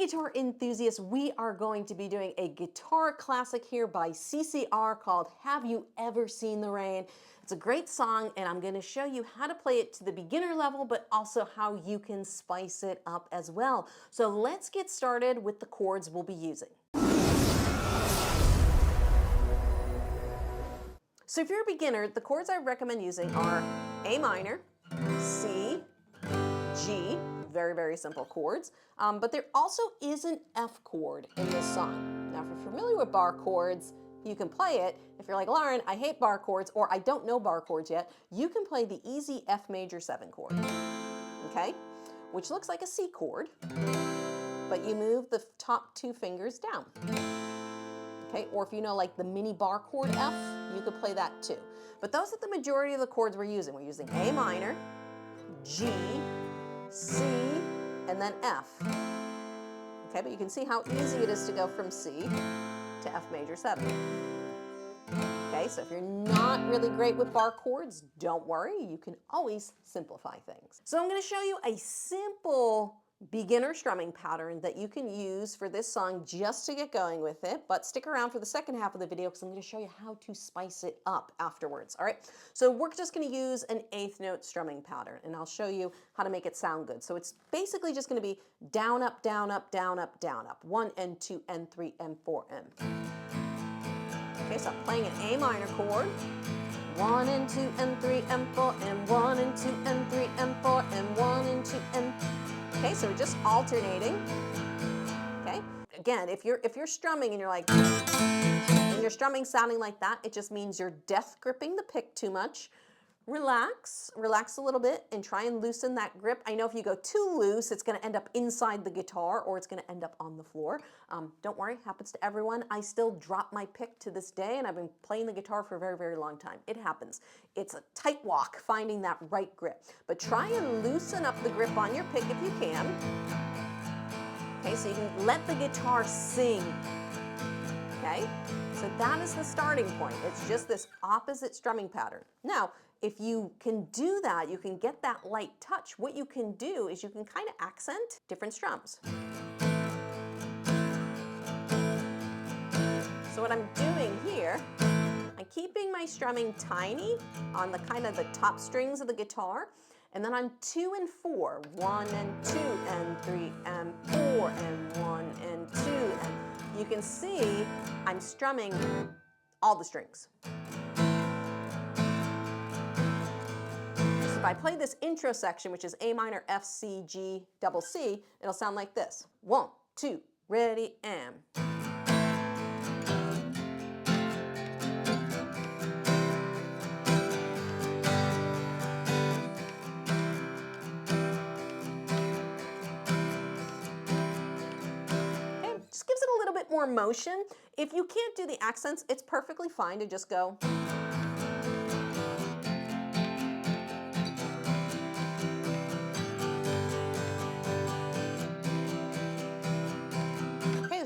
guitar enthusiasts, we are going to be doing a guitar classic here by CCR called Have You Ever Seen the Rain? It's a great song, and I'm going to show you how to play it to the beginner level, but also how you can spice it up as well. So let's get started with the chords we'll be using. So if you're a beginner, the chords I recommend using are A minor, C, G, very, very simple chords, but there also is an F chord in this song. Now, if you're familiar with bar chords, you can play it. If you're like, Lauren, I hate bar chords, or I don't know bar chords yet, you can play the easy F major 7 chord, okay? Which looks like a C chord, but you move the top 2 fingers down, okay? Or if you know like the mini bar chord F, you could play that too. But those are the majority of the chords we're using. We're using A minor, G, C, and then F. Okay, but you can see how easy it is to go from C to F major 7. Okay, so if you're not really great with bar chords, don't worry, you can always simplify things. So I'm going to show you a simple beginner strumming pattern that you can use for this song just to get going with it, but stick around for the second half of the video because I'm going to show you how to spice it up afterwards. All right, so we're just going to use an 8th note strumming pattern, and I'll show you how to make it sound good. So it's basically just going to be down, up, down, up, down, up, down, up, 1 and 2 and 3 and 4 and. Okay, so I'm playing an A minor chord, 1 and 2 and 3 and 4 and 1 and 2 and 3 and 4 and 1 and 2 and. Okay, so we're just alternating. Okay, again, if you're strumming and you're like, and you're strumming sounding like that, it just means you're death gripping the pick too much. Relax a little bit and try and loosen that grip. I know if you go too loose, it's going to end up inside the guitar or it's going to end up on the floor. Don't worry, happens to everyone. I still drop my pick to this day, and I've been playing the guitar for a very, very long time. It happens. It's a tight walk finding that right grip. But try and loosen up the grip on your pick if you can. Okay, so you can let the guitar sing. Okay, so that is the starting point. It's just this opposite strumming pattern. Now, if you can do that, you can get that light touch. What you can do is you can kind of accent different strums. So what I'm doing here, I'm keeping my strumming tiny on the kind of the top strings of the guitar, and then on 2 and 4, 1 and 2 and 3 and 4 and 1 and 2, and you can see I'm strumming all the strings. If I play this intro section, which is A minor, F, C, G, double C, it'll sound like this. 1, 2, ready, and. Okay, just gives it a little bit more motion. If you can't do the accents, it's perfectly fine to just go.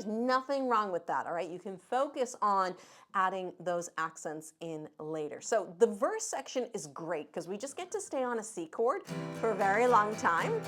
Nothing wrong with that, all right? You can focus on adding those accents in later. So the verse section is great because we just get to stay on a C chord for a very long time.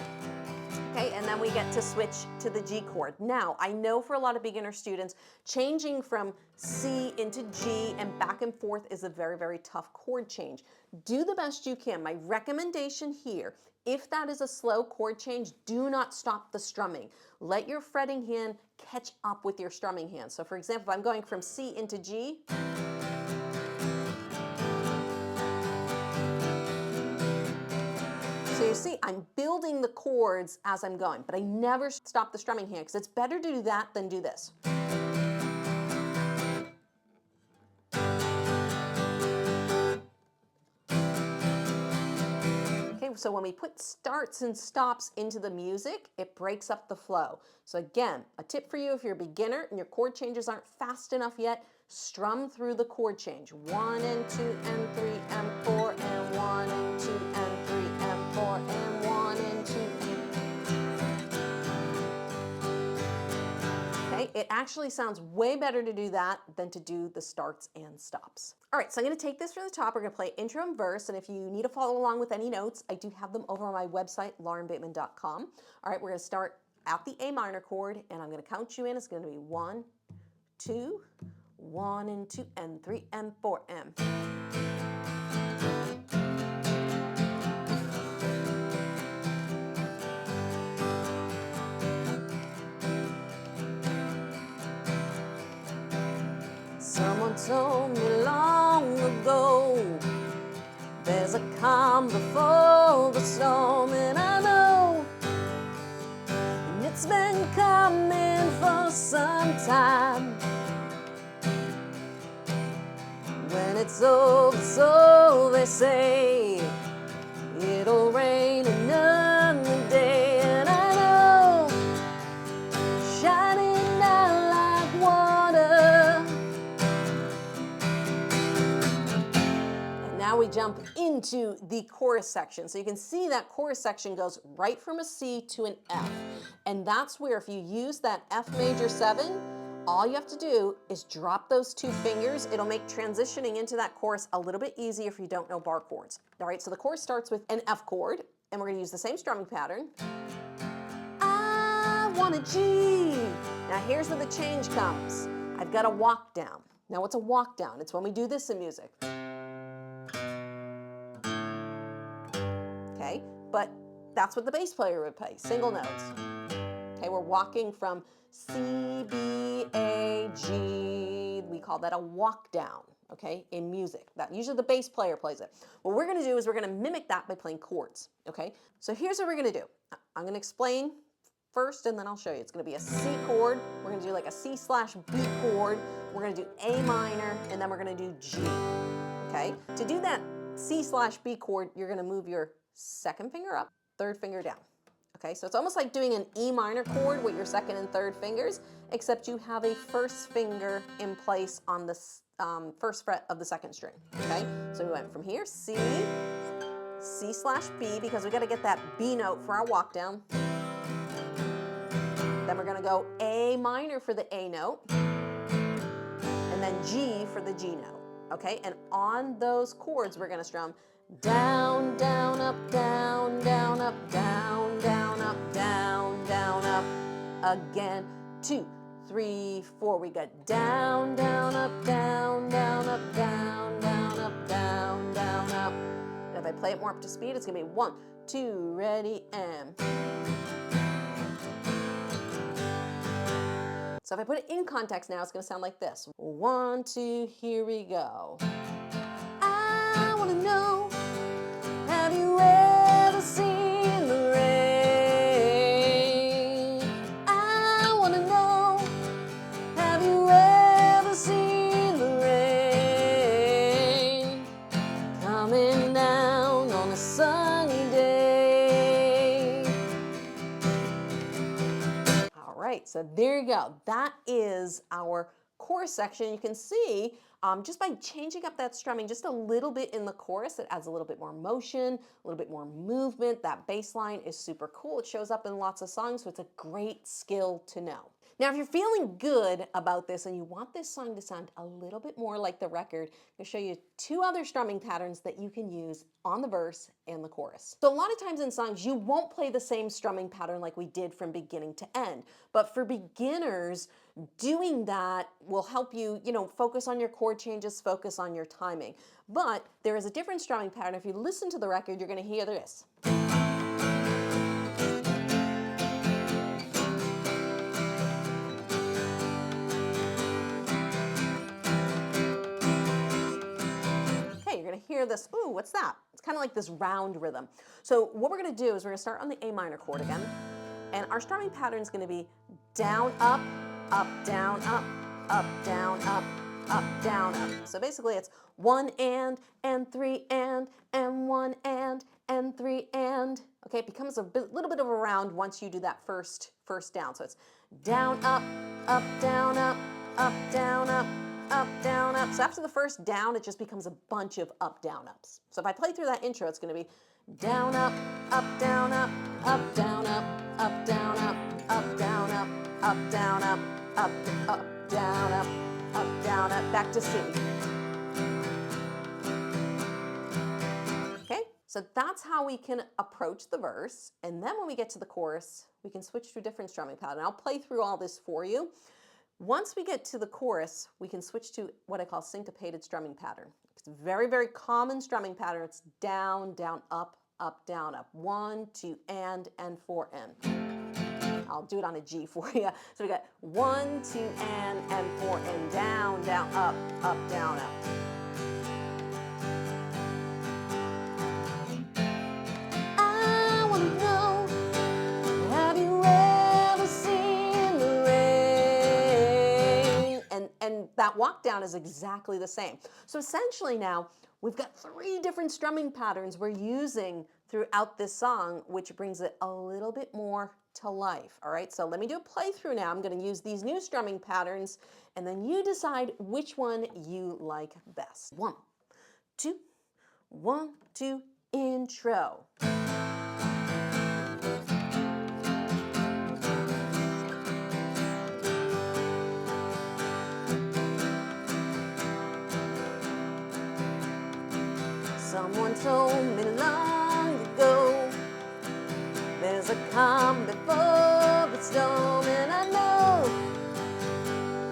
Okay, and then we get to switch to the G chord. Now, I know for a lot of beginner students, changing from C into G and back and forth is a very, very tough chord change. Do the best you can. My recommendation here, if that is a slow chord change, do not stop the strumming. Let your fretting hand catch up with your strumming hand. So for example, if I'm going from C into G, so you see, I'm building the chords as I'm going, but I never stop the strumming hand because it's better to do that than do this. Okay, so when we put starts and stops into the music, it breaks up the flow. So again, a tip for you if you're a beginner and your chord changes aren't fast enough yet, strum through the chord change. 1 and 2 and 3 and 4 and 1 and 2 and 3 and 4 and 1 and 2 and. Okay, it actually sounds way better to do that than to do the starts and stops. All right, so I'm going to take this from the top. We're going to play intro and verse, and if you need to follow along with any notes, I do have them over on my website, laurenbateman.com. All right, we're going to start at the A minor chord, and I'm going to count you in. It's going to be 1, 2, 1 and 2 and 3 and 4 and. Someone told me long ago, there's a calm before the storm, and I know, and it's been coming for some time. When it's over, so they say, it'll rain another day, and I know, shining out like water. And now we jump into the chorus section. So you can see that chorus section goes right from a C to an F. And that's where if you use that F major 7, all you have to do is drop those 2 fingers. It'll make transitioning into that chorus a little bit easier if you don't know bar chords. All right, so the chorus starts with an F chord, and we're gonna use the same strumming pattern. I want a G. Now here's where the change comes. I've got a walk down. Now what's a walk down? It's when we do this in music. Okay, but that's what the bass player would play, single notes. Okay, we're walking from C, B, A, G. We call that a walk down, okay, in music. That usually the bass player plays it. What we're gonna do is we're gonna mimic that by playing chords, okay? So here's what we're gonna do. I'm gonna explain first and then I'll show you. It's gonna be a C chord. We're gonna do like a C/B chord. We're gonna do A minor, and then we're gonna do G, okay? To do that C/B chord, you're gonna move your 2nd finger up, 3rd finger down. Okay, so it's almost like doing an E minor chord with your 2nd and 3rd fingers, except you have a 1st finger in place on the 1st fret of the 2nd string. Okay, so we went from here, C, C/B, because we got to get that B note for our walk down. Then we're going to go A minor for the A note, and then G for the G note. Okay, and on those chords, we're going to strum down, down, up, down, down, up, down, down, up, down, down, up. Again, 2, 3, 4. We got down, down, up, down, down, up, down, down, up, down, down, up. And if I play it more up to speed, it's gonna be 1, 2, ready, and. So if I put it in context now, it's gonna sound like this. 1, 2, here we go. I wanna know, have you ever seen the rain? I wanna know, have you ever seen the rain? Coming down on a sunny day. All right, so there you go. That is our chorus section. You can see just by changing up that strumming just a little bit in the chorus, it adds a little bit more motion, a little bit more movement. That bass line is super cool. It shows up in lots of songs, so it's a great skill to know. Now, if you're feeling good about this and you want this song to sound a little bit more like the record, I'm going to show you 2 other strumming patterns that you can use on the verse and the chorus. So a lot of times in songs, you won't play the same strumming pattern like we did from beginning to end. But for beginners, doing that will help you, focus on your chord changes, focus on your timing. But there is a different strumming pattern. If you listen to the record, you're going to hear this. You're going to hear this, ooh, what's that? It's kind of like this round rhythm. So what we're going to do is we're going to start on the A minor chord again, and our strumming pattern is going to be down, up, down, up, down, up, down, up. So basically it's 1 and 3 and 1 and 3 and. Okay, it becomes a little bit of a round once you do that first down. So it's down, up, down, up, down, up, down, up. So after the first down, it just becomes a bunch of up, down, ups. So if I play through that intro, it's going to be down, up, down, up, down, up, down, up, down, up, down, up, down, up, down, up, back to C. Okay, So that's how we can approach the verse. And then when we get to the chorus, we can switch to a different strumming pattern. I'll play through all this for you. Once we get to the chorus, we can switch to what I call syncopated strumming pattern. It's a very, very common strumming pattern. It's down, down, up, down, up. 1, 2, and 4, and. I'll do it on a G for you. So we got 1, 2, and 4, and down, down, up, down, up. I want to know, have you ever seen the rain? And that walk down is exactly the same. So essentially now, we've got 3 different strumming patterns we're using throughout this song, which brings it a little bit more to life. All right, so let me do a playthrough now. I'm going to use these new strumming patterns, and then you decide which one you like best. 1, 2, 1, 2, intro. Someone told me long ago, there's a calm before the storm, and I know,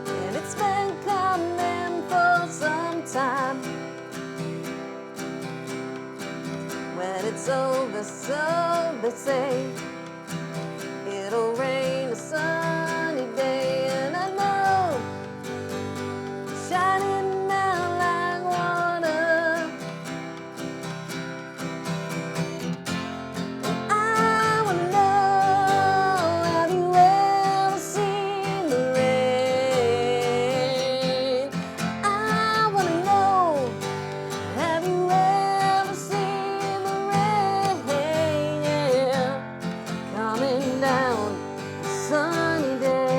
and it's been coming for some time. When it's over, so they say, it'll rain a sunny day, and I know, shining out like water. I wanna know, have you ever seen the rain? I wanna know, have you ever seen the rain? Yeah, coming down a sunny day.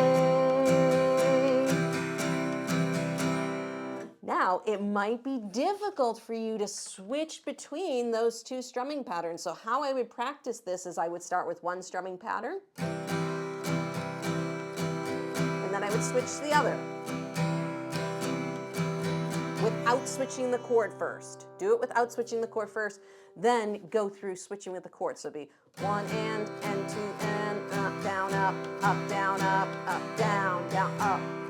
Now, it might be difficult for you to switch between those 2 strumming patterns. So how I would practice this is I would start with one strumming pattern, and then I would switch to the other without switching the chord first. Do it without switching the chord first, then go through switching with the chord. So it'd be 1 and 2 and up, down, up, down, up, down, down,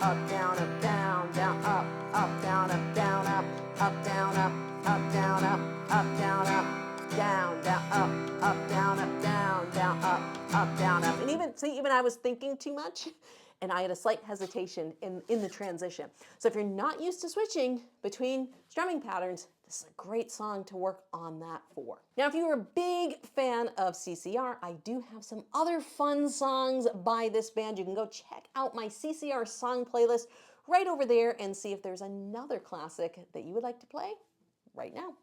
up, down, down, down, up, down, down, up, down, down, up, down, down, up, down, down, down, up. And even I was thinking too much, and I had a slight hesitation in the transition. So if you're not used to switching between strumming patterns, this is a great song to work on that for. Now, if you're a big fan of CCR, I do have some other fun songs by this band. You can go check out my CCR song playlist right over there and see if there's another classic that you would like to play right now.